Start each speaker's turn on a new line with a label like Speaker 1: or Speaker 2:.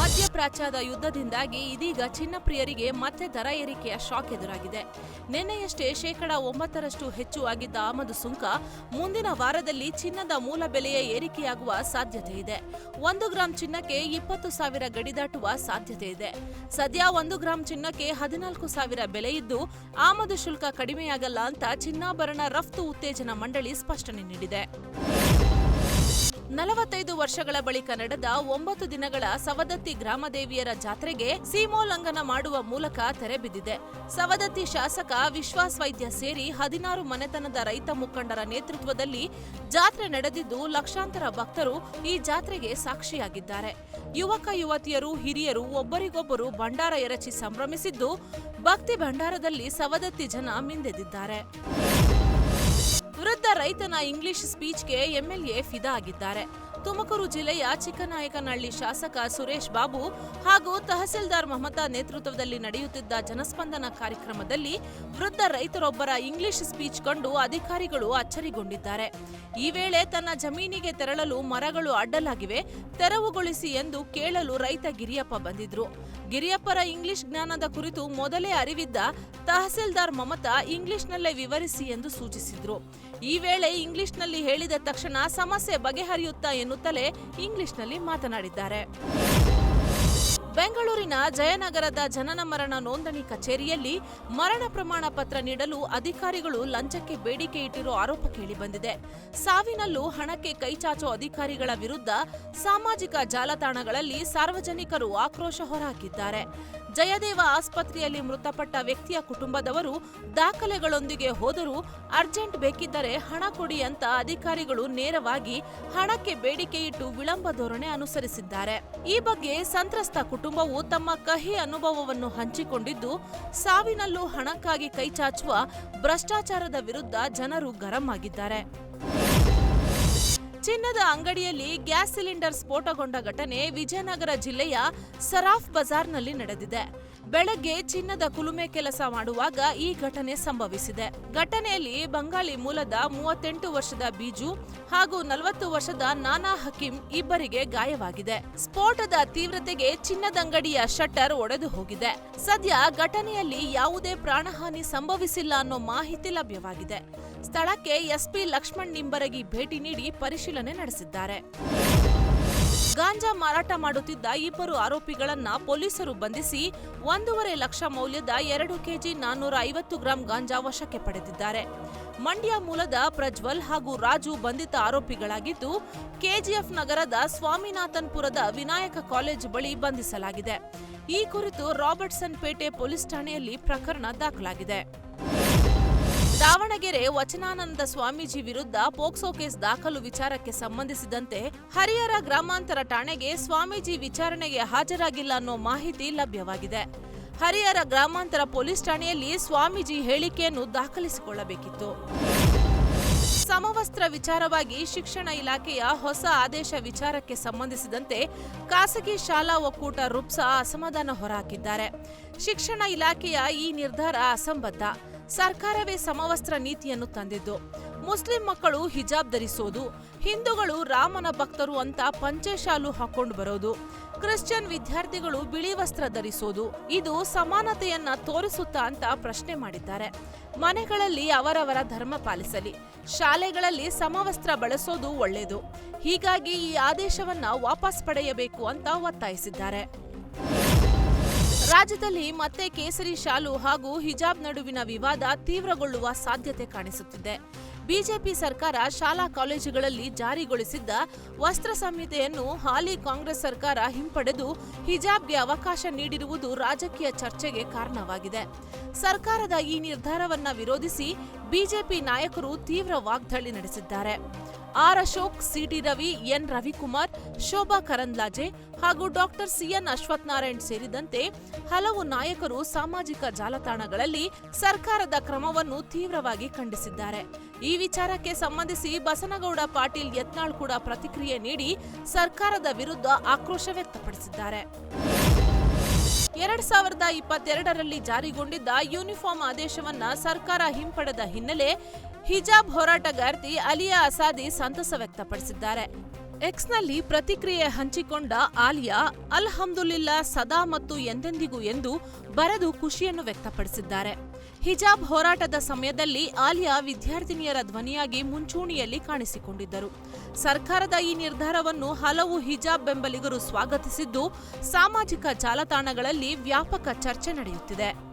Speaker 1: ಮಧ್ಯಪ್ರಾಚ್ಯದ ಯುದ್ಧದಿಂದಾಗಿ ಇದೀಗ ಚಿನ್ನ ಪ್ರಿಯರಿಗೆ ಮತ್ತೆ ದರ ಏರಿಕೆಯ ಶಾಕ್ ಎದುರಾಗಿದೆ. ನಿನ್ನೆಯಷ್ಟೇ 9% ಹೆಚ್ಚು ಆಗಿದ್ದ ಆಮದು ಸುಂಕ ಮುಂದಿನ ವಾರದಲ್ಲಿ ಚಿನ್ನದ ಮೂಲ ಬೆಲೆಯ ಏರಿಕೆಯಾಗುವ ಸಾಧ್ಯತೆ ಇದೆ. 1 ಗ್ರಾಂ ಚಿನ್ನಕ್ಕೆ 20,000 ಗಡಿ ದಾಟುವ ಸಾಧ್ಯತೆ ಇದೆ. ಸದ್ಯ 1 ಗ್ರಾಂ ಚಿನ್ನಕ್ಕೆ 14,000 ಬೆಲೆ ಇದ್ದು, ಆಮದು ಶುಲ್ಕ ಕಡಿಮೆಯಾಗಲ್ಲ ಅಂತ ಚಿನ್ನಾಭರಣ ರಫ್ತು ಉತ್ತೇಜನ ಮಂಡಳಿ ಸ್ಪಷ್ಟನೆ ನೀಡಿದೆ. 45 ವರ್ಷಗಳ ಬಳಿಕ ನಡೆದ 9 ದಿನಗಳ ಸವದತ್ತಿ ಗ್ರಾಮದೇವಿಯರ ಜಾತ್ರೆಗೆ ಸೀಮೋಲ್ಲಂಘನ ಮಾಡುವ ಮೂಲಕ ತೆರೆ ಬಿದ್ದಿದೆ. ಸವದತ್ತಿ ಶಾಸಕ ವಿಶ್ವಾಸ್ ವೈದ್ಯ ಸೇರಿ 16 ಮನೆತನದ ರೈತ ಮುಖಂಡರ ನೇತೃತ್ವದಲ್ಲಿ ಜಾತ್ರೆ ನಡೆದಿದ್ದು, ಲಕ್ಷಾಂತರ ಭಕ್ತರು ಈ ಜಾತ್ರೆಗೆ ಸಾಕ್ಷಿಯಾಗಿದ್ದಾರೆ. ಯುವಕ ಯುವತಿಯರು, ಹಿರಿಯರು ಒಬ್ಬರಿಗೊಬ್ಬರು ಭಂಡಾರ ಎರಚಿ ಸಂಭ್ರಮಿಸಿದ್ದು, ಭಕ್ತಿ ಭಂಡಾರದಲ್ಲಿ ಸವದತ್ತಿ ಜನ ಮಿಂದೆದ್ದಿದ್ದಾರೆ. ವೃದ್ಧ ರೈತನ ಇಂಗ್ಲಿಷ್ ಸ್ಪೀಚ್ಗೆ ಎಂಎಲ್ಎ ಫಿದಾ ಆಗಿದ್ದಾರೆ. ತುಮಕೂರು ಜಿಲ್ಲೆಯ ಚಿಕ್ಕನಾಯಕನಹಳ್ಳಿ ಶಾಸಕ ಸುರೇಶ್ ಬಾಬು ಹಾಗೂ ತಹಸೀಲ್ದಾರ್ ಮಮತಾ ನೇತೃತ್ವದಲ್ಲಿ ನಡೆಯುತ್ತಿದ್ದ ಜನಸ್ಪಂದನ ಕಾರ್ಯಕ್ರಮದಲ್ಲಿ ವೃದ್ಧ ರೈತರೊಬ್ಬರ ಇಂಗ್ಲಿಷ್ ಸ್ಪೀಚ್ ಕಂಡು ಅಧಿಕಾರಿಗಳು ಅಚ್ಚರಿಗೊಂಡಿದ್ದಾರೆ. ಈ ವೇಳೆ ತನ್ನ ಜಮೀನಿಗೆ ತೆರಳಲು ಮರಗಳು ಅಡ್ಡಲಾಗಿವೆ, ತೆರವುಗೊಳಿಸಿ ಎಂದು ಕೇಳಲು ರೈತ ಗಿರಿಯಪ್ಪ ಬಂದಿದ್ರು. ಗಿರಿಯಪ್ಪರ ಇಂಗ್ಲಿಷ್ ಜ್ಞಾನದ ಕುರಿತು ಮೊದಲೇ ಅರಿವಿದ್ದ ತಹಸೀಲ್ದಾರ್ ಮಮತಾ ಇಂಗ್ಲಿಷ್ನಲ್ಲೇ ವಿವರಿಸಿ ಎಂದು ಸೂಚಿಸಿದ್ರು. ಈ ವೇಳೆ ಇಂಗ್ಲಿಷ್ನಲ್ಲಿ ಹೇಳಿದ ತಕ್ಷಣ ಸಮಸ್ಯೆ ಬಗೆಹರಿಯುತ್ತಾ ಎನ್ನುತ್ತಲೇ ಇಂಗ್ಲಿಷ್ನಲ್ಲಿ ಮಾತನಾಡಿದ್ದಾರೆ. ಬೆಂಗಳೂರಿನ ಜಯನಗರದ ಜನನ ಮರಣ ನೋಂದಣಿ ಕಚೇರಿಯಲ್ಲಿ ಮರಣ ಪ್ರಮಾಣ ಪತ್ರ ನೀಡಲು ಅಧಿಕಾರಿಗಳು ಲಂಚಕ್ಕೆ ಬೇಡಿಕೆ ಇಟ್ಟಿರೋ ಆರೋಪ ಕೇಳಿಬಂದಿದೆ. ಸಾವಿನಲ್ಲೂ ಹಣಕ್ಕೆ ಕೈಚಾಚೋ ಅಧಿಕಾರಿಗಳ ವಿರುದ್ಧ ಸಾಮಾಜಿಕ ಜಾಲತಾಣಗಳಲ್ಲಿ ಸಾರ್ವಜನಿಕರು ಆಕ್ರೋಶ ಹೊರಹಾಕಿದ್ದಾರೆ. ಜಯದೇವ ಆಸ್ಪತ್ರೆಯಲ್ಲಿ ಮೃತಪಟ್ಟ ವ್ಯಕ್ತಿಯ ಕುಟುಂಬದವರು ದಾಖಲೆಗಳೊಂದಿಗೆ ಹೋದರೂ ಅರ್ಜೆಂಟ್ ಬೇಕಿದ್ದರೆ ಹಣ ಕೊಡಿ ಅಂತ ಅಧಿಕಾರಿಗಳು ನೇರವಾಗಿ ಹಣಕ್ಕೆ ಬೇಡಿಕೆ ಇಟ್ಟು ವಿಳಂಬ ಧೋರಣೆ ಅನುಸರಿಸಿದ್ದಾರೆ. ಈ ಬಗ್ಗೆ ಸಂತ್ರಸ್ತ ಕುಟುಂಬವು ತಮ್ಮ ಕಹಿ ಅನುಭವವನ್ನು ಹಂಚಿಕೊಂಡಿದ್ದು, ಸಾವಿನಲ್ಲೂ ಹಣಕ್ಕಾಗಿ ಕೈಚಾಚುವ ಭ್ರಷ್ಟಾಚಾರದ ವಿರುದ್ಧ ಜನರು ಗರಂ ಆಗಿದ್ದಾರೆ. ಚಿನ್ನದ ಅಂಗಡಿಯಲ್ಲಿ ಗ್ಯಾಸ್ ಸಿಲಿಂಡರ್ ಸ್ಫೋಟಗೊಂಡ ಘಟನೆ ವಿಜಯನಗರ ಜಿಲ್ಲೆಯ ಸರಾಫ್ ಬಜಾರ್ನಲ್ಲಿ ನಡೆದಿದೆ. ಬೆಳಗ್ಗೆ ಚಿನ್ನದ ಕುಲುಮೆ ಕೆಲಸ ಮಾಡುವಾಗ ಈ ಘಟನೆ ಸಂಭವಿಸಿದೆ. ಘಟನೆಯಲ್ಲಿ ಬಂಗಾಳಿ ಮೂಲದ 38 ವರ್ಷದ ಬೀಜು ಹಾಗೂ 40 ವರ್ಷದ ನಾನಾ ಹಕೀಂ ಇಬ್ಬರಿಗೆ ಗಾಯವಾಗಿದೆ. ಸ್ಫೋಟದ ತೀವ್ರತೆಗೆ ಚಿನ್ನದಂಗಡಿಯ ಶಟ್ಟರ್ ಒಡೆದು ಹೋಗಿದೆ. ಸದ್ಯ ಘಟನೆಯಲ್ಲಿ ಯಾವುದೇ ಪ್ರಾಣಹಾನಿ ಸಂಭವಿಸಿಲ್ಲ ಅನ್ನೋ ಮಾಹಿತಿ ಲಭ್ಯವಾಗಿದೆ. ಸ್ಥಳಕ್ಕೆ ಎಸ್ಪಿ ಲಕ್ಷ್ಮಣ್ ನಿಂಬರಗಿ ಭೇಟಿ ನೀಡಿ ಪರಿಶೀಲನೆ ನಡೆಸಿದ್ದಾರೆ. ಗಾಂಜಾ ಮಾರಾಟ ಮಾಡುತ್ತಿದ್ದ 2 ಆರೋಪಿಗಳನ್ನ ಪೊಲೀಸರು ಬಂಧಿಸಿ 1.5 ಲಕ್ಷ ಮೌಲ್ಯದ 2 ಕೆಜಿ 450 ಗ್ರಾಂ ಗಾಂಜಾ ವಶಕ್ಕೆ ಪಡೆದಿದ್ದಾರೆ. ಮಂಡ್ಯ ಮೂಲದ ಪ್ರಜ್ವಲ್ ಹಾಗೂ ರಾಜು ಬಂಧಿತ ಆರೋಪಿಗಳಾಗಿದ್ದು, ಕೆಜಿಎಫ್ ನಗರದ ಸ್ವಾಮಿನಾಥನ್ಪುರದ ವಿನಾಯಕ ಕಾಲೇಜು ಬಳಿ ಬಂಧಿಸಲಾಗಿದೆ. ಈ ಕುರಿತು ರಾಬರ್ಟ್ಸನ್ ಪೇಟೆ ಪೊಲೀಸ್ ಠಾಣೆಯಲ್ಲಿ ಪ್ರಕರಣ ದಾಖಲಾಗಿದೆ. ದಾವಣಗೆರೆ ವಚನಾನಂದ ಸ್ವಾಮೀಜಿ ವಿರುದ್ಧ ಪೋಕ್ಸೋ ಕೇಸ್ ದಾಖಲು ವಿಚಾರಕ್ಕೆ ಸಂಬಂಧಿಸಿದಂತೆ ಹರಿಹರ ಗ್ರಾಮಾಂತರ ಠಾಣೆಗೆ ಸ್ವಾಮೀಜಿ ವಿಚಾರಣೆಗೆ ಹಾಜರಾಗಿಲ್ಲ ಅನ್ನೋ ಮಾಹಿತಿ ಲಭ್ಯವಾಗಿದೆ. ಹರಿಹರ ಗ್ರಾಮಾಂತರ ಪೊಲೀಸ್ ಠಾಣೆಯಲ್ಲಿ ಸ್ವಾಮೀಜಿ ಹೇಳಿಕೆಯನ್ನು ದಾಖಲಿಸಿಕೊಳ್ಳಬೇಕಿತ್ತು. ಸಮವಸ್ತ್ರ ವಿಚಾರವಾಗಿ ಶಿಕ್ಷಣ ಇಲಾಖೆಯ ಹೊಸ ಆದೇಶ ವಿಚಾರಕ್ಕೆ ಸಂಬಂಧಿಸಿದಂತೆ ಖಾಸಗಿ ಶಾಲಾ ಒಕ್ಕೂಟ ರುಪ್ಸಾ ಅಸಮಾಧಾನ ಹೊರಹಾಕಿದ್ದಾರೆ. ಶಿಕ್ಷಣ ಇಲಾಖೆಯ ಈ ನಿರ್ಧಾರ ಅಸಂಬದ್ಧ. ಸರ್ಕಾರವೇ ಸಮವಸ್ತ್ರ ನೀತಿಯನ್ನು ತಂದಿದ್ದು, ಮುಸ್ಲಿಂ ಮಕ್ಕಳು ಹಿಜಾಬ್ ಧರಿಸೋದು, ಹಿಂದೂಗಳು ರಾಮನ ಭಕ್ತರು ಅಂತ ಪಂಚೆ ಶಾಲು ಹಾಕೊಂಡು ಬರೋದು, ಕ್ರಿಶ್ಚಿಯನ್ ವಿದ್ಯಾರ್ಥಿಗಳು ಬಿಳಿ ವಸ್ತ್ರ ಧರಿಸೋದು, ಇದು ಸಮಾನತೆಯನ್ನ ತೋರಿಸುತ್ತಾ ಅಂತ ಪ್ರಶ್ನೆ ಮಾಡಿದ್ದಾರೆ. ಮನೆಗಳಲ್ಲಿ ಅವರವರ ಧರ್ಮ ಪಾಲಿಸಲಿ, ಶಾಲೆಗಳಲ್ಲಿ ಸಮವಸ್ತ್ರ ಬಳಸೋದು ಒಳ್ಳೆಯದು. ಹೀಗಾಗಿ ಈ ಆದೇಶವನ್ನ ವಾಪಸ್ ಪಡೆಯಬೇಕು ಅಂತ ಒತ್ತಾಯಿಸಿದ್ದಾರೆ. ರಾಜ್ಯದಲ್ಲಿ ಮತ್ತೆ ಕೇಸರಿ ಶಾಲು ಹಾಗೂ ಹಿಜಾಬ್ ನಡುವಿನ ವಿವಾದ ತೀವ್ರಗೊಳ್ಳುವ ಸಾಧ್ಯತೆ ಕಾಣಿಸುತ್ತಿದೆ. ಬಿಜೆಪಿ ಸರ್ಕಾರ ಶಾಲಾ ಕಾಲೇಜುಗಳಲ್ಲಿ ಜಾರಿಗೊಳಿಸಿದ್ದ ವಸ್ತ್ರ ಸಂಹಿತೆಯನ್ನು ಹಾಲಿ ಕಾಂಗ್ರೆಸ್ ಸರ್ಕಾರ ಹಿಂಪಡೆದು ಹಿಜಾಬ್ಗೆ ಅವಕಾಶ ನೀಡಿರುವುದು ರಾಜಕೀಯ ಚರ್ಚೆಗೆ ಕಾರಣವಾಗಿದೆ. ಸರ್ಕಾರದ ಈ ನಿರ್ಧಾರವನ್ನ ವಿರೋಧಿಸಿ ಬಿಜೆಪಿ ನಾಯಕರು ತೀವ್ರ ವಾಗ್ದಾಳಿ ನಡೆಸಿದ್ದಾರೆ. R Ashok, CT Ravi, N Ravikumar, Shobha Karandlaje ಹಾಗೂ ಡಾಕ್ಟರ್ ಸಿಎನ್ ಅಶ್ವತ್ಥನಾರಾಯಣ್ ಸೇರಿದಂತೆ ಹಲವು ನಾಯಕರು ಸಾಮಾಜಿಕ ಜಾಲತಾಣಗಳಲ್ಲಿ ಸರ್ಕಾರದ ಕ್ರಮವನ್ನು ತೀವ್ರವಾಗಿ ಖಂಡಿಸಿದ್ದಾರೆ. ಈ ವಿಚಾರಕ್ಕೆ ಸಂಬಂಧಿಸಿ ಬಸನಗೌಡ ಪಾಟೀಲ್ ಯತ್ನಾಳ್ ಕೂಡ ಪ್ರತಿಕ್ರಿಯೆ ನೀಡಿ ಸರ್ಕಾರದ ವಿರುದ್ಧ ಆಕ್ರೋಶ ವ್ಯಕ್ತಪಡಿಸಿದ್ದಾರೆ. 2022ರಲ್ಲಿ ಜಾರಿಗೊಂಡಿದ್ದ ಯೂನಿಫಾರ್ಮ್ ಆದೇಶವನ್ನ ಸರ್ಕಾರ ಹಿಂಪಡೆದ ಹಿನ್ನೆಲೆ ಹಿಜಾಬ್ ಹೋರಾಟಗಾರ್ತಿ ಅಲಿಯಾ ಅಸಾದಿ ಸಂತಸ ವ್ಯಕ್ತಪಡಿಸಿದ್ದಾರೆ. ಎಕ್ಸ್ನಲ್ಲಿ ಪ್ರತಿಕ್ರಿಯೆ ಹಂಚಿಕೊಂಡ ಆಲಿಯಾ ಅಲ್ಹಮ್ದುಲಿಲ್ಲಾ ಸದಾ ಮತ್ತು ಎಂದೆಂದಿಗೂ ಎಂದು ಬರೆದು ಖುಷಿಯನ್ನು ವ್ಯಕ್ತಪಡಿಸಿದ್ದಾರೆ. ಹಿಜಾಬ್ ಹೋರಾಟದ ಸಮಯದಲ್ಲಿ ಆಲಿಯಾ ವಿದ್ಯಾರ್ಥಿನಿಯರ ಧ್ವನಿಯಾಗಿ ಮುಂಚೂಣಿಯಲ್ಲಿ ಕಾಣಿಸಿಕೊಂಡಿದ್ದರು. ಸರ್ಕಾರದ ಈ ನಿರ್ಧಾರವನ್ನು ಹಲವು ಹಿಜಾಬ್ ಬೆಂಬಲಿಗರು ಸ್ವಾಗತಿಸಿದ್ದು, ಸಾಮಾಜಿಕ ಜಾಲತಾಣಗಳಲ್ಲಿ ವ್ಯಾಪಕ ಚರ್ಚೆ ನಡೆಯುತ್ತಿದೆ.